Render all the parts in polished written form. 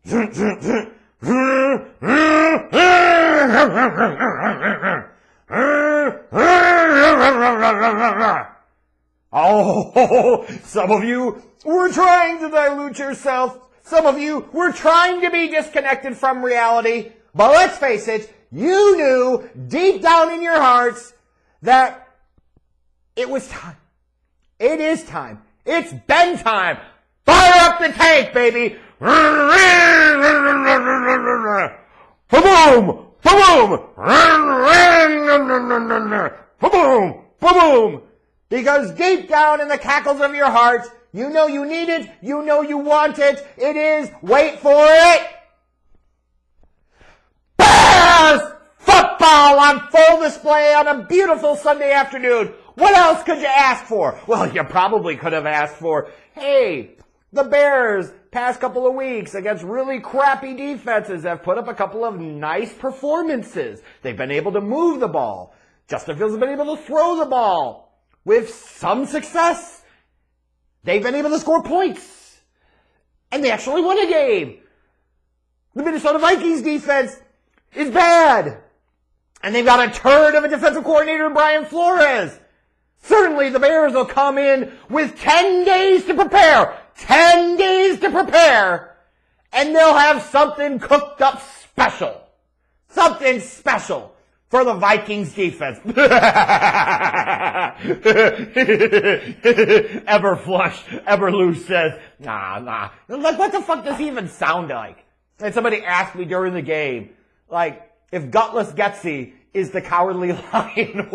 Oh, some of you were trying to dilute yourself. Some of you were trying to be disconnected from reality. But let's face it, you knew deep down in your hearts that it was time. It is time. It's been time. Fire up the tank, baby. Boom, boom, boom, boom. Because deep down in the cackles of your heart, you know you need it, you know you want it. It is, wait for it, Bears football on full display on a beautiful Sunday afternoon. What else could you ask for? Well, you probably could have asked for, hey, the Bears, past couple of weeks against really crappy defenses, have put up a couple of nice performances. They've been able to move the ball. Justin Fields has been able to throw the ball with some success. They've been able to score points. And they actually won a game. The Minnesota Vikings defense is bad. And they've got a turd of a defensive coordinator, Brian Flores. Certainly the Bears will come in with 10 days to prepare. 10 days to prepare. And they'll have something cooked up special. Something special for the Vikings defense. Ever flush, ever loose says, nah. Like, what the fuck does he even sound like? And somebody asked me during the game, like, if Gutless Getsy is the Cowardly Lion,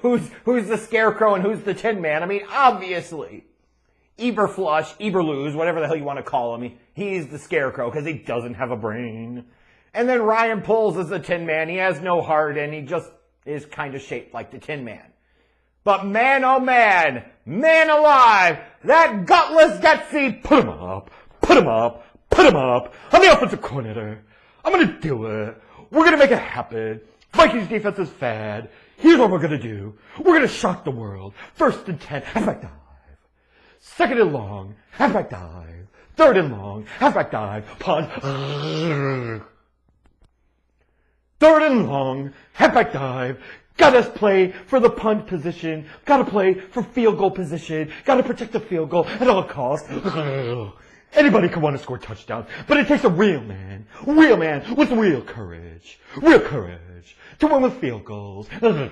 who's the Scarecrow and who's the Tin Man? I mean, obviously, Eberflush, Eberlose, whatever the hell you want to call him, he's the Scarecrow because he doesn't have a brain. And then Ryan Poles is the Tin Man. He has no heart and he just is kind of shaped like the Tin Man. But man, oh man alive, that Gutless Getsy, put him up. I'm the offensive coordinator. I'm going to do it. We're going to make it happen. Vikings defense is bad. Here's what we're going to do. We're going to shock the world. 1st and 10, halfback dive. 2nd and long, halfback dive. 3rd and long, halfback dive, punt. 3rd and long, halfback dive. Gotta play for the punt position. Gotta play for field goal position. Gotta protect the field goal at all costs. Anybody can want to score touchdowns, but it takes a real man with real courage to win with field goals. Bad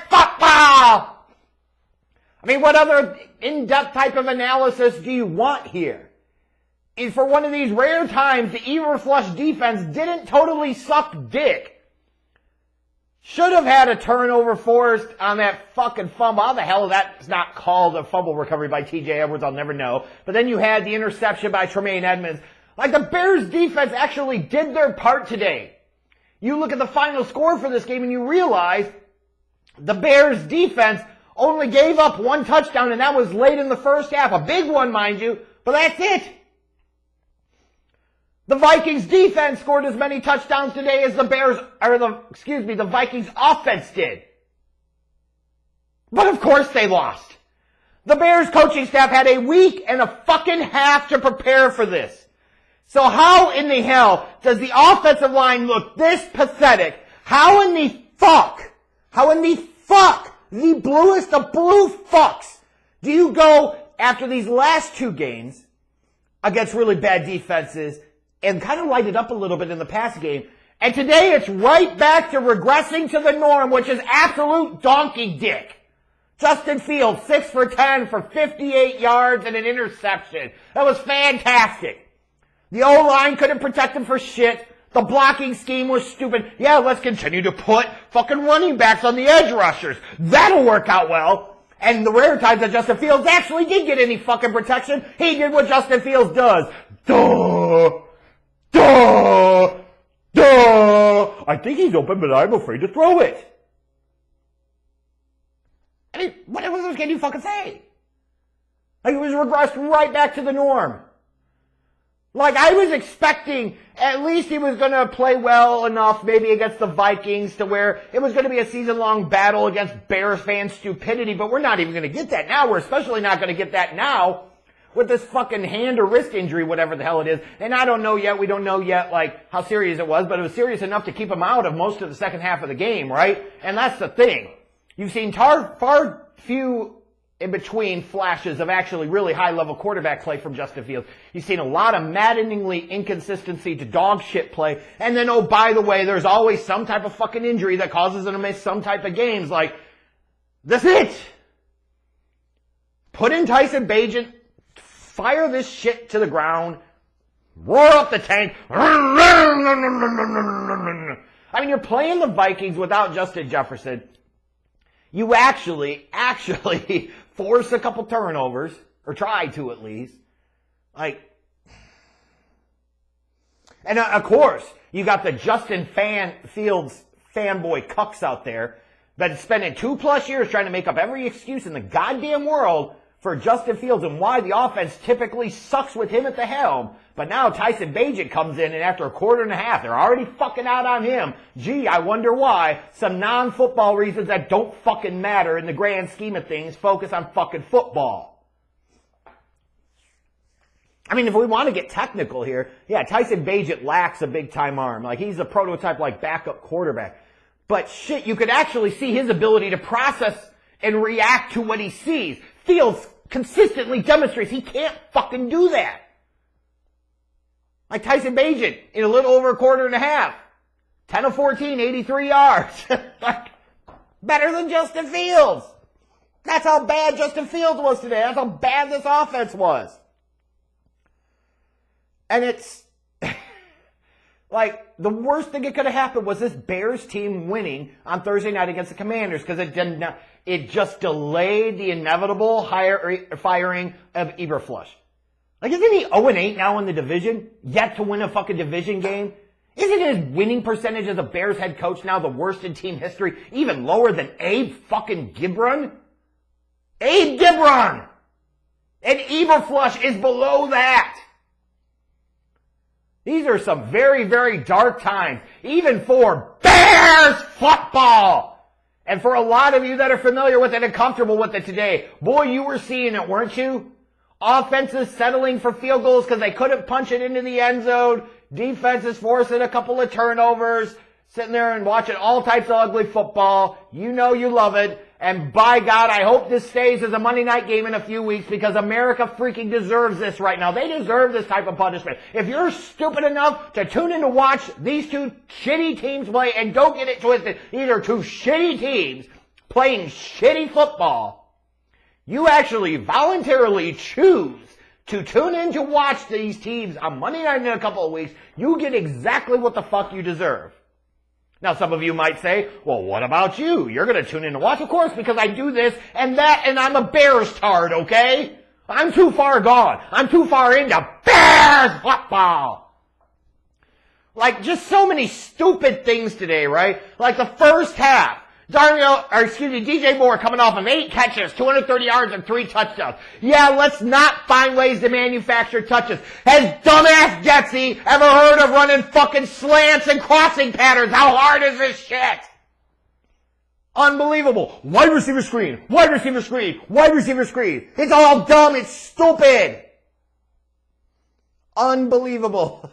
football! I mean, what other in-depth type of analysis do you want here? And for one of these rare times, the Eberflush defense didn't totally suck dick. Should have had a turnover forced on that fucking fumble. How the hell that's not called a fumble recovery by TJ Edwards, I'll never know. But then you had the interception by Tremaine Edmonds. Like, the Bears defense actually did their part today. You look at the final score for this game and you realize the Bears defense only gave up 1 touchdown, and that was late in the first half. A big one, mind you, but that's it. The Vikings defense scored as many touchdowns today as the Vikings offense did. But of course they lost. The Bears coaching staff had a week and a fucking half to prepare for this. So how in the hell does the offensive line look this pathetic? How in the fuck, the bluest of blue fucks, do you go after these last 2 games against really bad defenses and kind of light it up a little bit in the pass game? And today it's right back to regressing to the norm, which is absolute donkey dick. Justin Fields, 6 for 10 for 58 yards and an interception. That was fantastic. The O-line couldn't protect him for shit. The blocking scheme was stupid. Yeah, let's continue to put fucking running backs on the edge rushers. That'll work out well. And the rare times that Justin Fields actually did get any fucking protection, he did what Justin Fields does. I think he's open, but I'm afraid to throw it. I mean, what else can you fucking say? Like, it was regressed right back to the norm. Like, I was expecting at least he was going to play well enough, maybe against the Vikings, to where it was going to be a season-long battle against Bears fan stupidity, but we're not even going to get that now. We're especially not going to get that now with this fucking hand or wrist injury, whatever the hell it is. And I don't know yet, we don't know yet, like, how serious it was, but it was serious enough to keep him out of most of the second half of the game, right? And that's the thing. You've seen far few in between flashes of actually really high-level quarterback play from Justin Fields. You've seen a lot of maddeningly inconsistency to dog shit play. And then, oh, by the way, there's always some type of fucking injury that causes him to miss some type of games. Like, that's it. Put in Tyson Bagent, fire this shit to the ground, roar up the tank. I mean, you're playing the Vikings without Justin Jefferson. You actually force a couple turnovers, or try to at least. Like, and of course, you got the Justin Fields fanboy cucks out there that spending 2+ years trying to make up every excuse in the goddamn world for Justin Fields and why the offense typically sucks with him at the helm. But now Tyson Bagent comes in, and after a quarter and a half, they're already fucking out on him. Gee, I wonder why. Some non-football reasons that don't fucking matter in the grand scheme of things. Focus on fucking football. I mean, if we want to get technical here, yeah, Tyson Bagent lacks a big-time arm. Like, he's a prototype, like, backup quarterback. But shit, you could actually see his ability to process and react to what he sees. Fields consistently demonstrates he can't fucking do that. Like Tyson Bagent in a little over a quarter and a half. 10 of 14, 83 yards. Better than Justin Fields. That's how bad Justin Fields was today. That's how bad this offense was. And it's like the worst thing that could have happened was this Bears team winning on Thursday night against the Commanders, because it just delayed the inevitable firing of Eberflus. Like, isn't he 0-8 now in the division? Yet to win a fucking division game? Isn't his winning percentage as a Bears head coach now the worst in team history? Even lower than Abe fucking Gibron? Abe Gibron! And Eberflus is below that. These are some very, very dark times, even for Bears football. And for a lot of you that are familiar with it and comfortable with it today, boy, you were seeing it, weren't you? Offenses settling for field goals because they couldn't punch it into the end zone. Defenses forcing a couple of turnovers, sitting there and watching all types of ugly football. You know you love it. And by God, I hope this stays as a Monday night game in a few weeks, because America freaking deserves this right now. They deserve this type of punishment. If you're stupid enough to tune in to watch these two shitty teams play, and don't get it twisted, these are two shitty teams playing shitty football, you actually voluntarily choose to tune in to watch these teams on Monday night in a couple of weeks, you get exactly what the fuck you deserve. Now, some of you might say, well, what about you? You're going to tune in to watch? Of course, because I do this and that, and I'm a Bears tard, okay? I'm too far gone. I'm too far into Bears football. Like, just so many stupid things today, right? Like the first half. DJ Moore coming off of 8 catches, 230 yards, and 3 touchdowns. Yeah, let's not find ways to manufacture touches. Has dumbass Jetsy ever heard of running fucking slants and crossing patterns? How hard is this shit? Unbelievable. Wide receiver screen, wide receiver screen, wide receiver screen. It's all dumb. It's stupid. Unbelievable.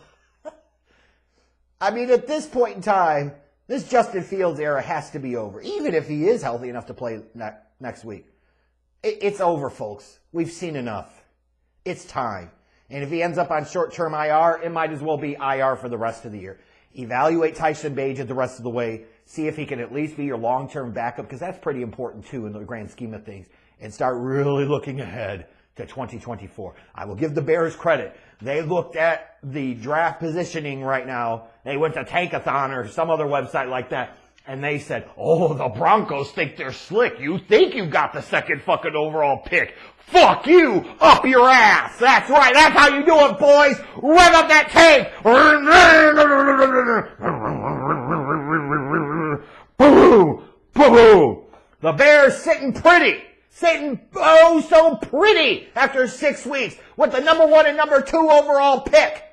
I mean, at this point in time, this Justin Fields era has to be over, even if he is healthy enough to play next week. It's over, folks. We've seen enough. It's time. And if he ends up on short-term IR, it might as well be IR for the rest of the year. Evaluate Tyson Bagent the rest of the way. See if he can at least be your long-term backup, because that's pretty important, too, in the grand scheme of things. And start really looking ahead to 2024. I will give the Bears credit. They looked at the draft positioning right now. They went to Tankathon or some other website like that, and they said, oh, the Broncos think they're slick. You think you got the second fucking overall pick. Fuck you up your ass. That's right. That's how you do it, boys. Rev up that tank. Boo! Boo! The Bears sitting pretty. Sitting oh so pretty after 6 weeks with the number 1 and number 2 overall pick.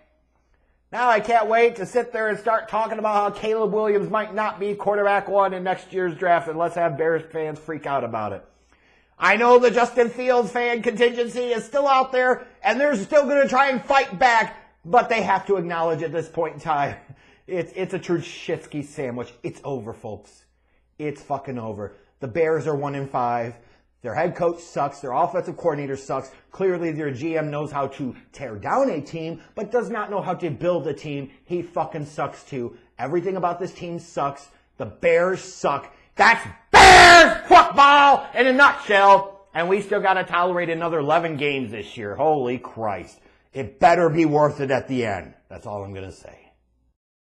Now I can't wait to sit there and start talking about how Caleb Williams might not be quarterback one in next year's draft, and let's have Bears fans freak out about it. I know the Justin Fields fan contingency is still out there, and they're still going to try and fight back, but they have to acknowledge at this point in time, it's a Trubisky sandwich. It's over, folks. It's fucking over. The Bears are 1-5. Their head coach sucks. Their offensive coordinator sucks. Clearly, their GM knows how to tear down a team, but does not know how to build a team. He fucking sucks too. Everything about this team sucks. The Bears suck. That's Bears football in a nutshell. And we still got to tolerate another 11 games this year. Holy Christ. It better be worth it at the end. That's all I'm going to say.